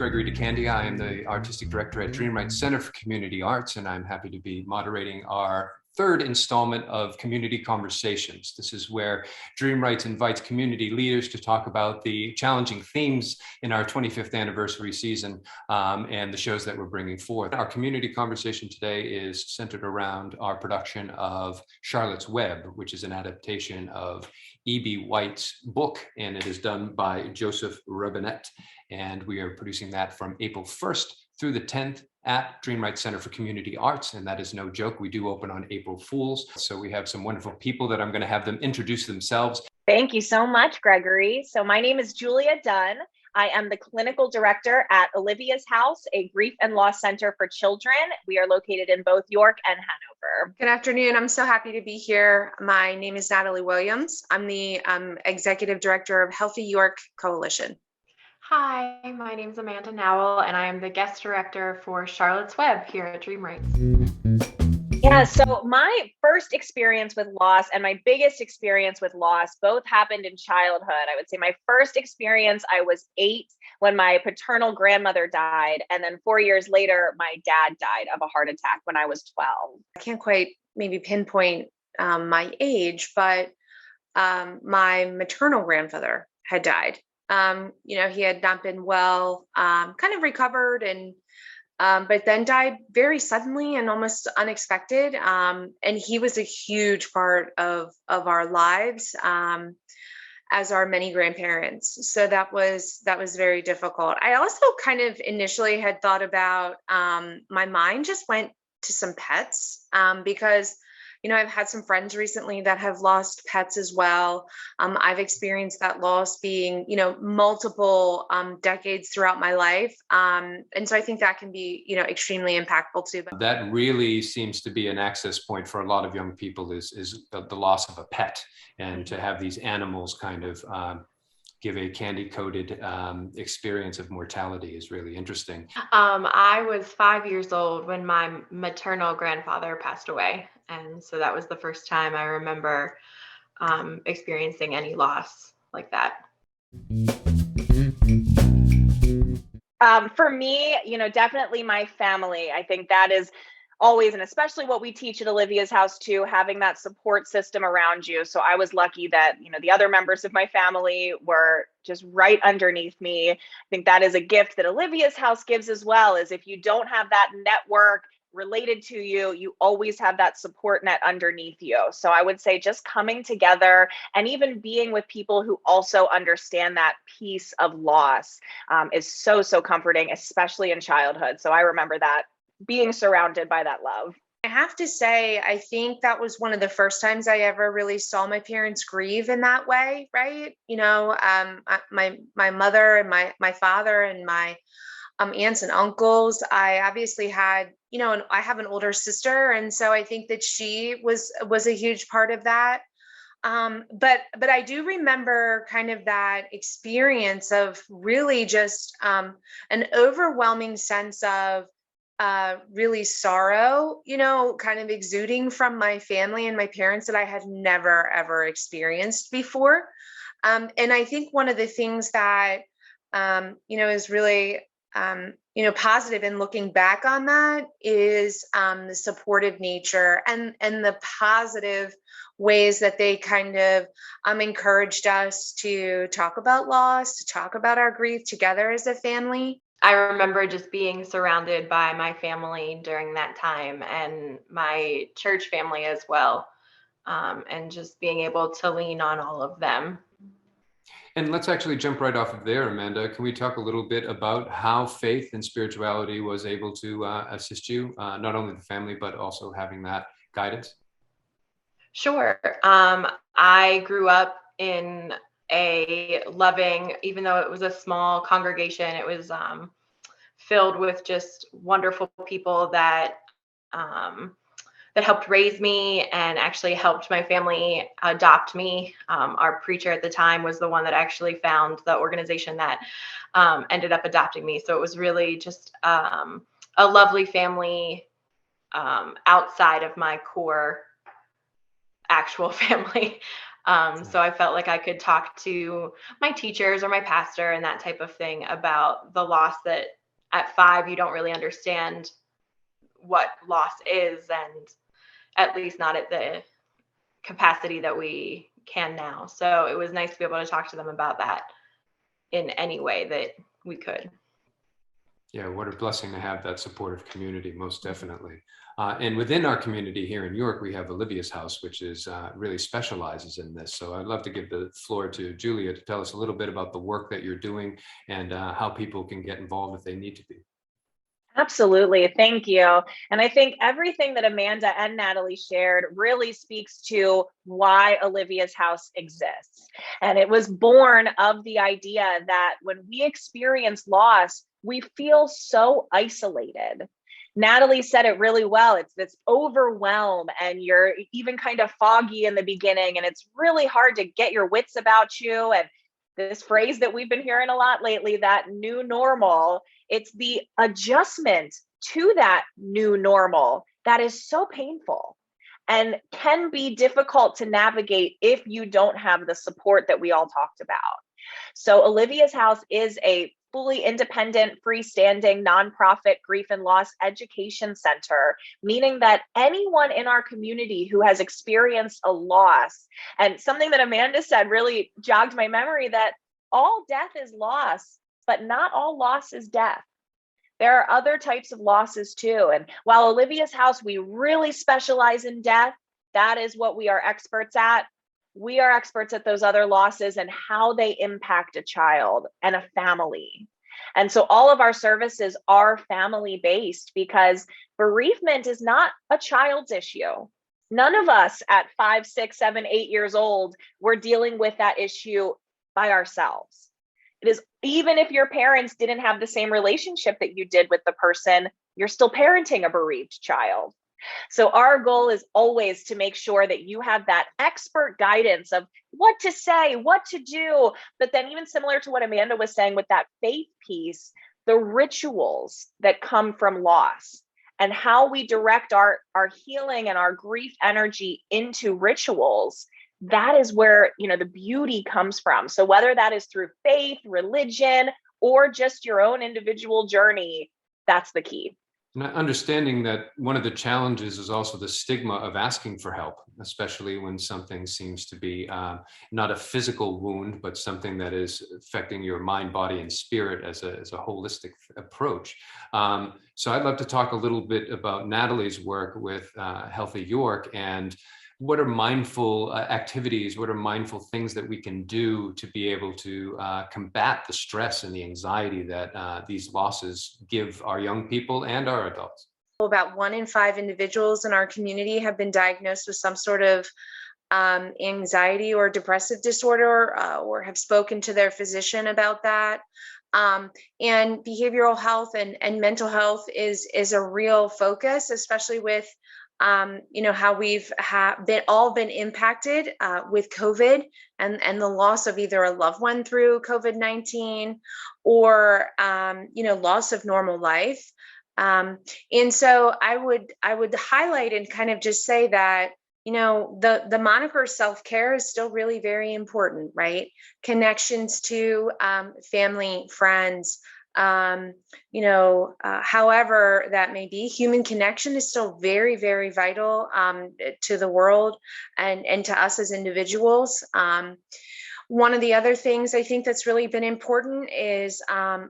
Gregory DeCandia. I am the Artistic Director at DreamWrights Center for Community Arts, and I'm happy to be moderating our third installment of Community Conversations. This is where DreamWrights invites community leaders to talk about the challenging themes in our 25th anniversary season and the shows that we're bringing forth. Our community conversation today is centered around our production of Charlotte's Web, which is an adaptation of E.B. White's book, and it is done by Joseph Robinette. And we are producing that from April 1st through the 10th at DreamWrights Center for Community Arts. And that is no joke. We do open on April Fools. So we have some wonderful people that I'm going to have them introduce themselves. Thank you so much, Gregory. So my name is Julia Dunn. I am the clinical director at Olivias House, a grief and loss center for children. We are located in both York and Hanover. Good afternoon. I'm so happy to be here. My name is Natalie Williams. I'm the executive director of Healthy York Coalition. Hi, my name is Amanda Nowell, and I am the guest director for Charlotte's Web here at DreamWrights. Yeah, so my first experience with loss and my biggest experience with loss both happened in childhood. I would say my first experience, I was 8 when my paternal grandmother died. And then 4 years later, my dad died of a heart attack when I was 12. I can't quite maybe pinpoint my age, but my maternal grandfather had died. He had not been well, kind of recovered but then died very suddenly and almost unexpected. And he was a huge part of our lives, as are many grandparents. So that was very difficult. I also kind of initially had thought about, my mind just went to some pets, because I've had some friends recently that have lost pets as well. I've experienced that loss being, multiple decades throughout my life. And so I think that can be, extremely impactful too. That really seems to be an access point for a lot of young people is the loss of a pet, and to have these animals kind of give a candy-coated experience of mortality is really interesting. I was 5 years old when my maternal grandfather passed away. And so that was the first time I remember experiencing any loss like that. For me, definitely my family. I think that is always, and especially what we teach at Olivia's House too, having that support system around you. So I was lucky that, the other members of my family were just right underneath me. I think that is a gift that Olivia's House gives as well, is if you don't have that network related to you, you always have that support net underneath you. So I would say just coming together and even being with people who also understand that piece of loss is so, so comforting, especially in childhood. So I remember that, being surrounded by that love. I have to say, I think that was one of the first times I ever really saw my parents grieve in that way, right? My mother and my father and my aunts and uncles. I obviously had, and I have an older sister, and so I think that she was a huge part of that. But I do remember kind of that experience of really just an overwhelming sense of really sorrow, kind of exuding from my family and my parents that I had never, ever experienced before. And I think one of the things that, is really, positive in looking back on that is the supportive nature and the positive ways that they kind of encouraged us to talk about loss, to talk about our grief together as a family. I remember just being surrounded by my family during that time, and my church family as well, and just being able to lean on all of them. And let's actually jump right off of there, Amanda. Can we talk a little bit about how faith and spirituality was able to assist you, not only the family, but also having that guidance? Sure. I grew up in a loving, even though it was a small congregation, it was filled with just wonderful people that helped raise me and actually helped my family adopt me. Our preacher at the time was the one that actually found the organization that ended up adopting me. So it was really just a lovely family outside of my core actual family. So I felt like I could talk to my teachers or my pastor and that type of thing about the loss that at 5, you don't really understand what loss is, and at least not at the capacity that we can now. So it was nice to be able to talk to them about that in any way that we could. Yeah, what a blessing to have that supportive community, most definitely. And within our community here in York, we have Olivias House, which is really specializes in this. So I'd love to give the floor to Julia to tell us a little bit about the work that you're doing and how people can get involved if they need to be. Absolutely. Thank you. And I think everything that Amanda and Natalie shared really speaks to why Olivia's House exists. And it was born of the idea that when we experience loss, we feel so isolated. Natalie said it really well. It's this overwhelm, and you're even kind of foggy in the beginning, and it's really hard to get your wits about you. And this phrase that we've been hearing a lot lately, that new normal, it's the adjustment to that new normal that is so painful and can be difficult to navigate if you don't have the support that we all talked about. So Olivia's House is a fully independent, freestanding, nonprofit grief and loss education center, meaning that anyone in our community who has experienced a loss, and something that Amanda said really jogged my memory, that all death is loss, but not all loss is death. There are other types of losses too. And while Olivia's House, we really specialize in death, that is what we are experts at. We are experts at those other losses and how they impact a child and a family. And so all of our services are family based because bereavement is not a child's issue. None of us at 5, 6, 7, 8 years old, we're dealing with that issue by ourselves. It is, even if your parents didn't have the same relationship that you did with the person, you're still parenting a bereaved child. So our goal is always to make sure that you have that expert guidance of what to say, what to do. But then even similar to what Amanda was saying with that faith piece, the rituals that come from loss and how we direct our healing and our grief energy into rituals, that is where, the beauty comes from. So whether that is through faith, religion, or just your own individual journey, that's the key. And understanding that one of the challenges is also the stigma of asking for help, especially when something seems to be not a physical wound, but something that is affecting your mind, body, and spirit as a holistic approach. So I'd love to talk a little bit about Natalie's work with Healthy York and what are mindful activities, what are mindful things that we can do to be able to combat the stress and the anxiety that these losses give our young people and our adults? About 1 in 5 individuals in our community have been diagnosed with some sort of anxiety or depressive disorder or have spoken to their physician about that. And behavioral health and mental health is a real focus, especially with how we've been impacted with COVID and the loss of either a loved one through COVID-19 or, loss of normal life. And so I would highlight and kind of just say that, the moniker self-care is still really very important, right? Connections to family, friends, however that may be, human connection is still very, very vital to the world and to us as individuals. One of the other things I think that's really been important is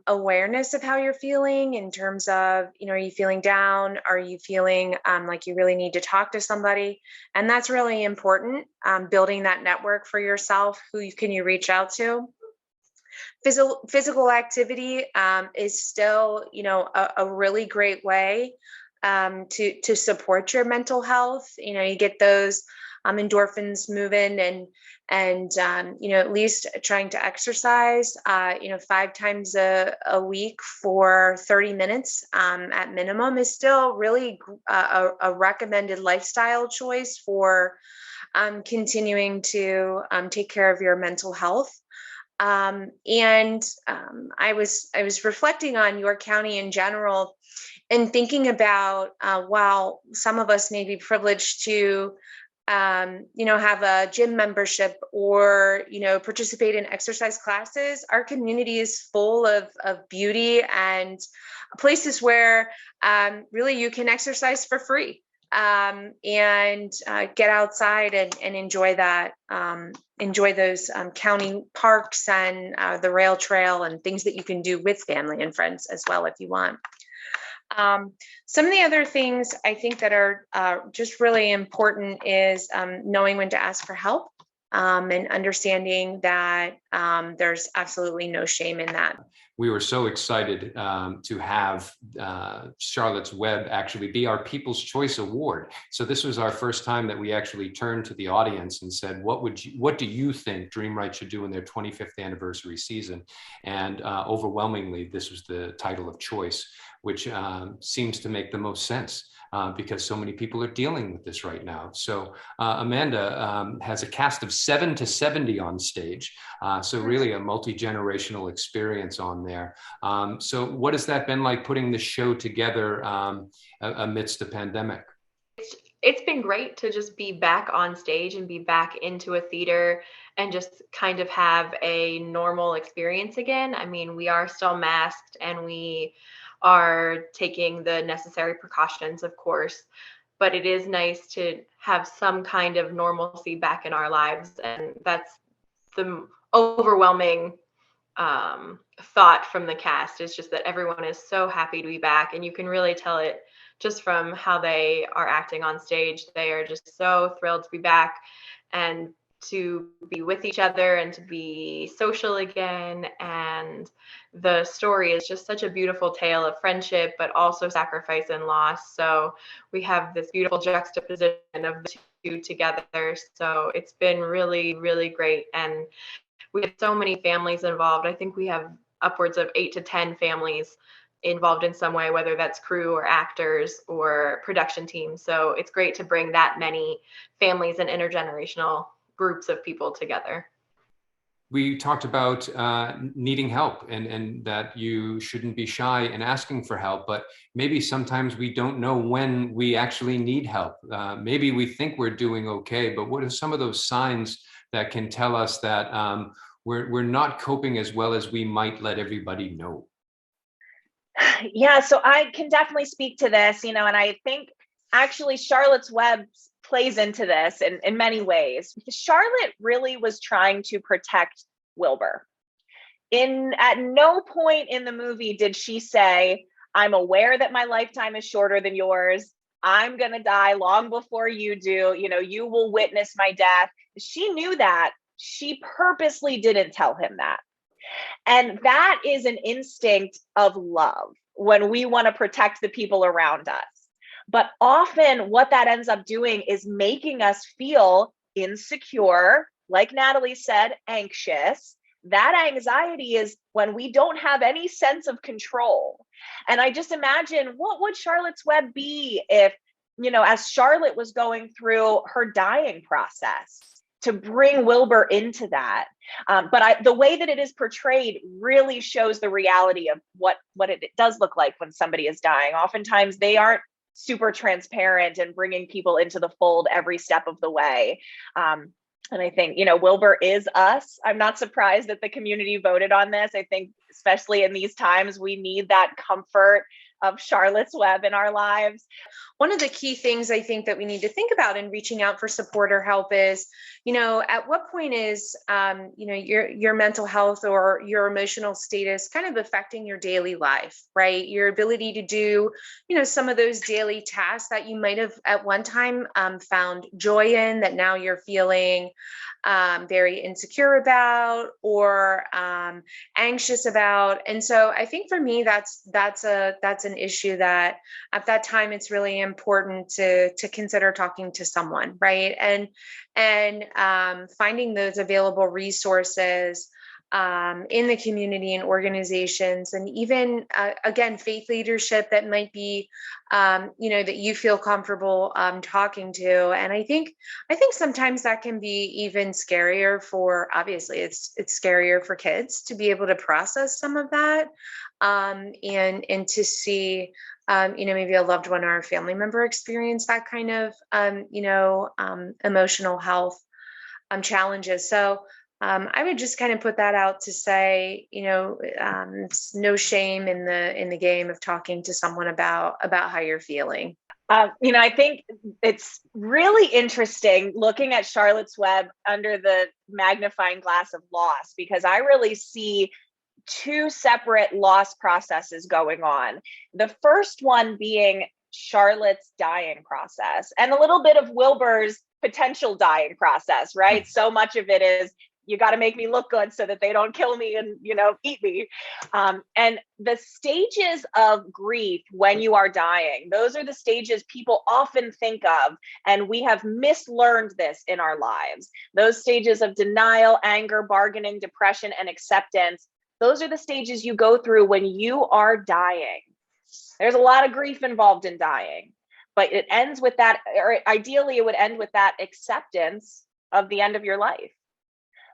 awareness of how you're feeling in terms of, are you feeling down? Are you feeling like you really need to talk to somebody? And that's really important, building that network for yourself. Who can you reach out to? Physical activity is still, a really great way to support your mental health. You get those endorphins moving and at least trying to exercise, 5 times a week for 30 minutes at minimum is still really a recommended lifestyle choice for continuing to take care of your mental health. I was reflecting on York County in general and thinking about, while some of us may be privileged to have a gym membership or, participate in exercise classes. Our community is full of beauty and places where really you can exercise for free and get outside and enjoy that, enjoy those county parks and the rail trail and things that you can do with family and friends as well if you want. Some of the other things I think that are just really important is knowing when to ask for help and understanding that there's absolutely no shame in that. We were so excited to have Charlotte's Web actually be our People's Choice Award. So this was our first time that we actually turned to the audience and said, what do you think DreamWrights should do in their 25th anniversary season? And overwhelmingly, this was the title of choice, which seems to make the most sense. Because so many people are dealing with this right now. So Amanda has a cast of 7 to 70 on stage. So really a multi-generational experience on there. So what has that been like putting the show together amidst the pandemic? It's been great to just be back on stage and be back into a theater and just kind of have a normal experience again. I mean, we are still masked and we are taking the necessary precautions, of course, but it is nice to have some kind of normalcy back in our lives. And that's the overwhelming thought from the cast, is just that everyone is so happy to be back. And you can really tell it just from how they are acting on stage. They are just so thrilled to be back and to be with each other and to be social again. And the story is just such a beautiful tale of friendship, but also sacrifice and loss. So we have this beautiful juxtaposition of the two together. So it's been really, really great. And we have so many families involved. I think we have upwards of 8 to 10 families involved in some way, whether that's crew or actors or production teams. So it's great to bring that many families and intergenerational groups of people together. We talked about needing help and that you shouldn't be shy in asking for help, but maybe sometimes we don't know when we actually need help. Maybe we think we're doing okay, but what are some of those signs that can tell us that we're not coping as well as we might let everybody know? Yeah, so I can definitely speak to this, and I think actually Charlotte's Web plays into this in many ways. Charlotte really was trying to protect Wilbur. At no point in the movie did she say, I'm aware that my lifetime is shorter than yours. I'm going to die long before you do. You will witness my death. She knew that. She purposely didn't tell him that. And that is an instinct of love when we want to protect the people around us. But often what that ends up doing is making us feel insecure, like Natalie said, anxious. That anxiety is when we don't have any sense of control. And I just imagine, what would Charlotte's Web be if, as Charlotte was going through her dying process, to bring Wilbur into that. But the way that it is portrayed really shows the reality of what it does look like when somebody is dying. Oftentimes they aren't super transparent and bringing people into the fold every step of the way. And I think, Wilbur is us. I'm not surprised that the community voted on this. I think, especially in these times, we need that comfort of Charlotte's Web in our lives. One of the key things I think that we need to think about in reaching out for support or help is, at what point is, your mental health or your emotional status kind of affecting your daily life, right? Your ability to do, some of those daily tasks that you might have at one time found joy in, that now you're feeling very insecure about or anxious about. And so I think for me, that's an issue that at that time it's really important to consider talking to someone, right? And finding those available resources in the community and organizations, and even again, faith leadership that might be, that you feel comfortable talking to. And I think sometimes that can be even scarier for, obviously, it's scarier for kids to be able to process some of that, and to see, maybe a loved one or a family member experience that kind of, emotional health challenges. So I would just kind of put that out to say, it's no shame in the game of talking to someone about how you're feeling. I think it's really interesting looking at Charlotte's Web under the magnifying glass of loss, because I really see two separate loss processes going on. The first one being Charlotte's dying process, and a little bit of Wilbur's potential dying process, right? So much of it is, you got to make me look good so that they don't kill me and, eat me. And the stages of grief when you are dying, those are the stages people often think of. And we have mislearned this in our lives. Those stages of denial, anger, bargaining, depression, and acceptance, those are the stages you go through when you are dying. There's a lot of grief involved in dying, but it ends with that, or ideally it would end with that acceptance of the end of your life.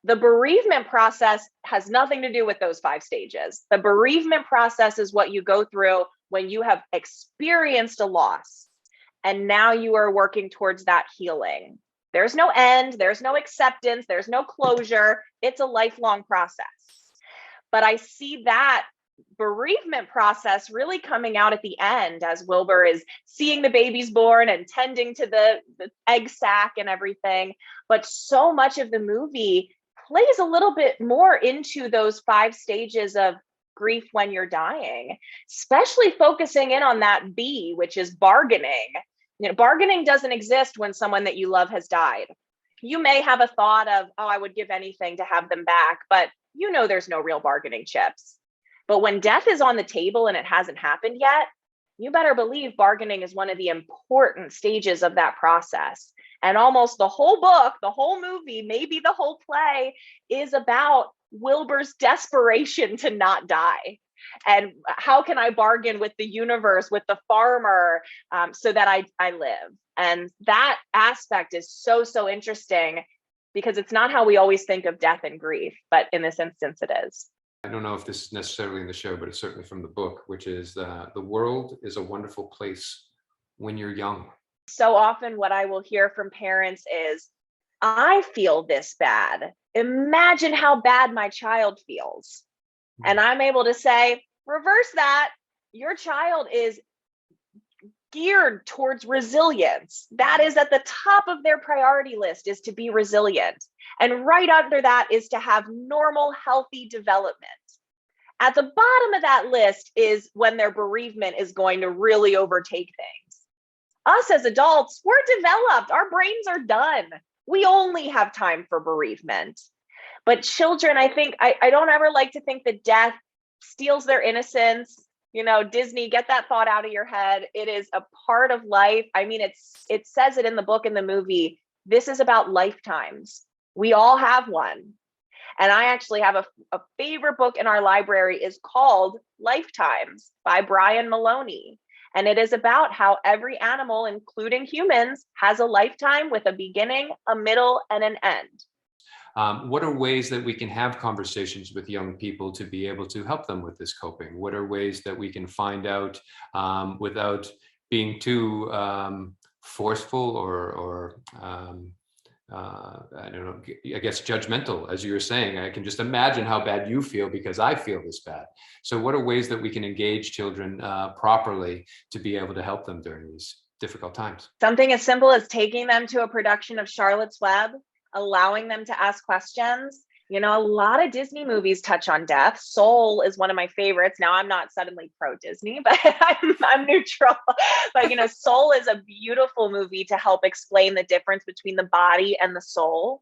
The bereavement process has nothing to do with those 5 stages. The bereavement process is what you go through when you have experienced a loss, and now you are working towards that healing. There's no end, there's no acceptance, there's no closure. It's a lifelong process. But I see that bereavement process really coming out at the end as Wilbur is seeing the babies born and tending to the egg sac and everything. But so much of the movie plays a little bit more into those 5 stages of grief when you're dying, especially focusing in on that B, which is bargaining. Bargaining doesn't exist when someone that you love has died. You may have a thought of, oh, I would give anything to have them back, but there's no real bargaining chips. But when death is on the table and it hasn't happened yet, you better believe bargaining is one of the important stages of that process. And almost the whole book, the whole movie, maybe the whole play is about Wilbur's desperation to not die. And how can I bargain with the universe, with the farmer, so that I live? And that aspect is so, so interesting, because it's not how we always think of death and grief, but in this instance it is. I don't know if this is necessarily in the show, but it's certainly from the book, which is the world is a wonderful place when you're young. So often what I will hear from parents is, I feel this bad. Imagine how bad my child feels. And I'm able to say, reverse that. Your child is geared towards resilience. That is at the top of their priority list, is to be resilient. And right under that is to have normal, healthy development. At the bottom of that list is when their bereavement is going to really overtake things. Us as adults, we're developed. Our brains are done. We only have time for bereavement. But children, I think, I don't ever like to think that death steals their innocence. Disney, get that thought out of your head. It is a part of life. I mean, it says it in the book and the movie. This is about lifetimes. We all have one. And I actually have a favorite book in our library is called Lifetimes by Brian Maloney. And it is about how every animal, including humans, has a lifetime with a beginning, a middle, and an end. What are ways that we can have conversations with young people to be able to help them with this coping? What are ways that we can find out without being too forceful or I don't know, I guess judgmental, as you were saying? I can just imagine how bad you feel because I feel this bad. So what are ways that we can engage children properly to be able to help them during these difficult times? Something as simple as taking them to a production of Charlotte's Web, allowing them to ask questions. A lot of Disney movies touch on death. Soul is one of my favorites. Now, I'm not suddenly pro-Disney, but I'm neutral. But, Soul is a beautiful movie to help explain the difference between the body and the soul.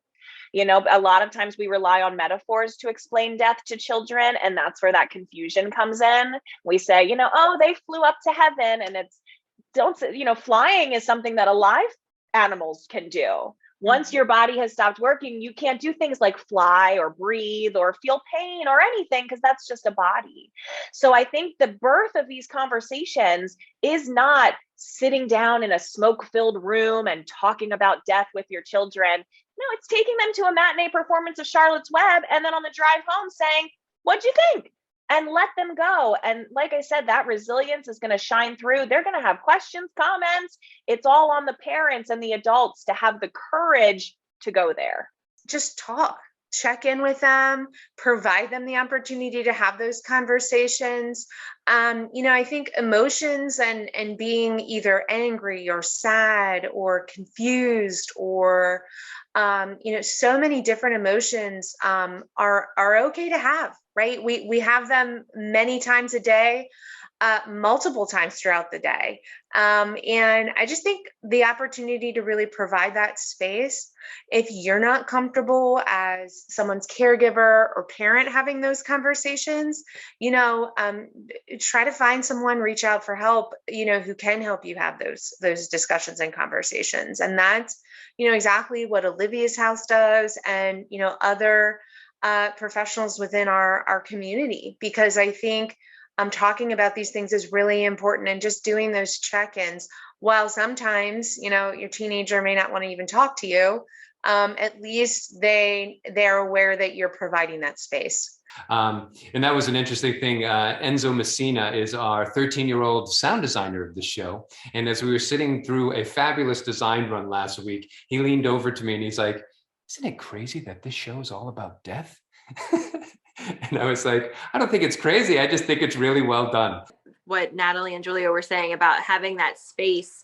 A lot of times we rely on metaphors to explain death to children, and that's where that confusion comes in. We say, oh, they flew up to heaven, and flying is something that alive animals can do. Once your body has stopped working, you can't do things like fly or breathe or feel pain or anything, because that's just a body. So I think the birth of these conversations is not sitting down in a smoke-filled room and talking about death with your children. No, it's taking them to a matinee performance of Charlotte's Web and then on the drive home saying, what'd you think? And let them go. And like I said, that resilience is going to shine through. They're going to have questions, comments. It's all on the parents and the adults to have the courage to go there. Just talk, check in with them, provide them the opportunity to have those conversations. I think emotions and being either angry or sad or confused or, so many different emotions are okay to have, right? We have them many times a day, multiple times throughout the day. And I just think the opportunity to really provide that space, if you're not comfortable as someone's caregiver or parent having those conversations, try to find someone, reach out for help, who can help you have those discussions and conversations. And that's, exactly what Olivias House does and, other professionals within our community, because I think talking about these things is really important, and just doing those check-ins. While sometimes, your teenager may not want to even talk to you, at least they're aware that you're providing that space. And that was an interesting thing. Enzo Messina is our 13-year-old sound designer of the show. And as we were sitting through a fabulous design run last week, he leaned over to me and he's like, isn't it crazy that this show is all about death? And I was like, I don't think it's crazy. I just think it's really well done. What Natalie and Julia were saying about having that space,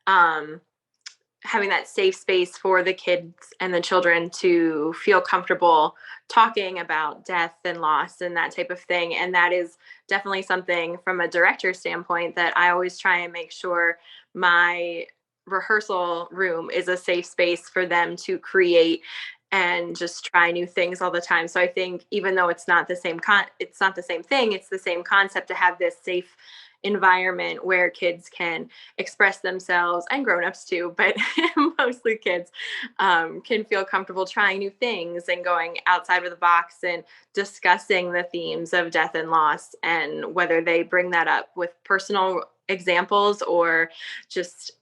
having that safe space for the kids and the children to feel comfortable talking about death and loss and that type of thing. And that is definitely something from a director standpoint that I always try and make sure my rehearsal room is a safe space for them to create and just try new things all the time. So I think even though it's not the same it's not the same thing, it's the same concept to have this safe environment where kids can express themselves, and grown-ups too, but mostly kids can feel comfortable trying new things and going outside of the box and discussing the themes of death and loss, and whether they bring that up with personal examples or just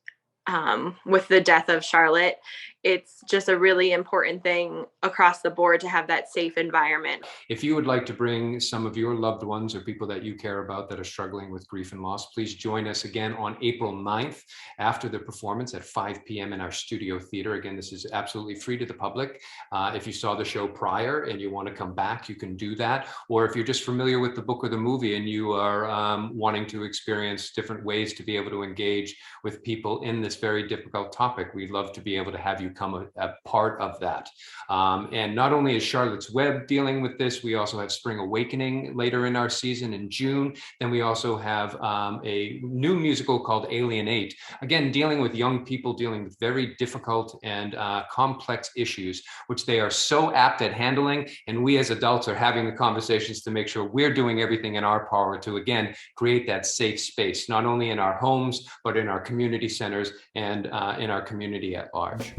with the death of Charlotte. It's just a really important thing across the board to have that safe environment. If you would like to bring some of your loved ones or people that you care about that are struggling with grief and loss, please join us again on April 9th after the performance at 5 p.m. in our studio theater. Again, this is absolutely free to the public. If you saw the show prior and you want to come back, you can do that. Or if you're just familiar with the book or the movie and you are wanting to experience different ways to be able to engage with people in this very difficult topic, we'd love to be able to have you come a part of that. And not only is Charlotte's Web dealing with this, we also have Spring Awakening later in our season in June. Then we also have a new musical called Alienate, again, dealing with young people dealing with very difficult and complex issues, which they are so apt at handling. And we as adults are having the conversations to make sure we're doing everything in our power to, again, create that safe space, not only in our homes, but in our community centers and in our community at large.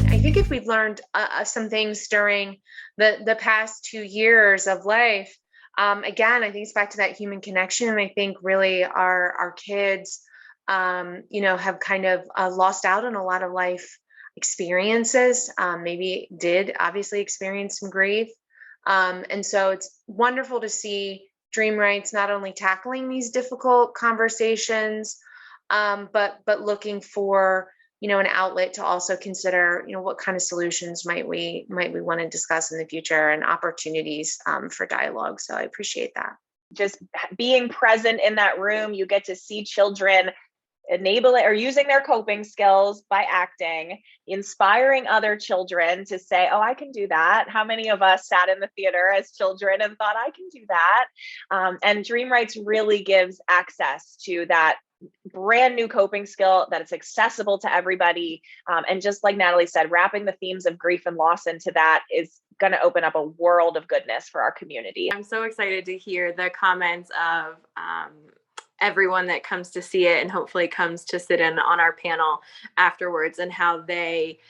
I think if we've learned some things during the past 2 years of life, again, I think it's back to that human connection. And I think really our kids, have kind of lost out on a lot of life experiences, maybe did obviously experience some grief. And so it's wonderful to see DreamWrights not only tackling these difficult conversations, but looking for, an outlet to also consider, what kind of solutions might we want to discuss in the future, and opportunities for dialogue. So I appreciate that. Just being present in that room, you get to see children enable it or using their coping skills by acting, inspiring other children to say, oh, I can do that. How many of us sat in the theater as children and thought, I can do that? And DreamWrights really gives access to that brand new coping skill that it's accessible to everybody. And just like Natalie said, wrapping the themes of grief and loss into that is going to open up a world of goodness for our community. I'm so excited to hear the comments of everyone that comes to see it and hopefully comes to sit in on our panel afterwards, and how they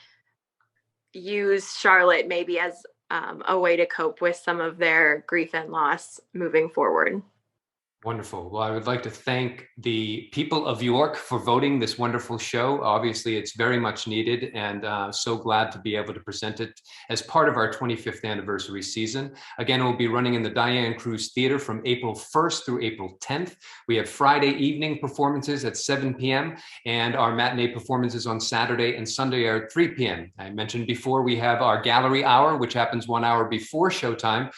use Charlotte maybe as a way to cope with some of their grief and loss moving forward. Wonderful. Well, I would like to thank the people of York for voting this wonderful show. Obviously, it's very much needed, and so glad to be able to present it as part of our 25th anniversary season. Again, we'll be running in the Diane Cruz Theater from April 1st through April 10th. We have Friday evening performances at 7 p.m. and our matinee performances on Saturday and Sunday are at 3 p.m. I mentioned before we have our gallery hour, which happens 1 hour before showtime.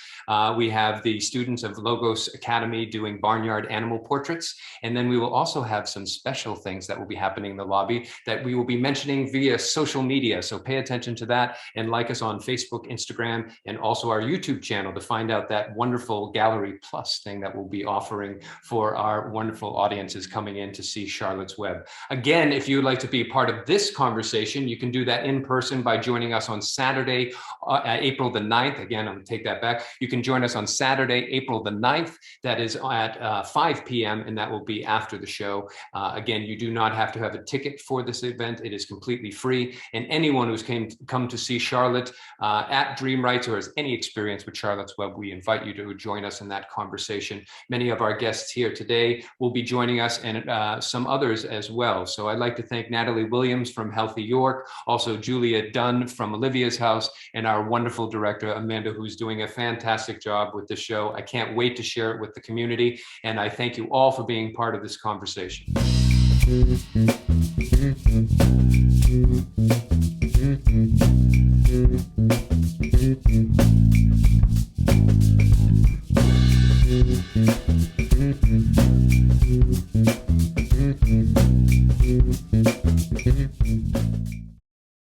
We have the students of Logos Academy doing barnyard animal portraits. And then we will also have some special things that will be happening in the lobby that we will be mentioning via social media. So pay attention to that and like us on Facebook, Instagram, and also our YouTube channel to find out that wonderful Gallery Plus thing that we'll be offering for our wonderful audiences coming in to see Charlotte's Web. Again, if you would like to be a part of this conversation, you can do that in person by joining us on Saturday, April the 9th. Again, I'm gonna take that back. You can join us on Saturday, April the 9th. That is at 5 p.m. and that will be after the show. Again, you do not have to have a ticket for this event. It is completely free. And anyone who's come to see Charlotte at DreamWrights or has any experience with Charlotte's Web, we invite you to join us in that conversation. Many of our guests here today will be joining us and some others as well. So I'd like to thank Natalie Williams from Healthy York, also Julia Dunn from Olivia's House, and our wonderful director, Amanda, who's doing a fantastic job with the show. I can't wait to share it with the community. And I thank you all for being part of this conversation.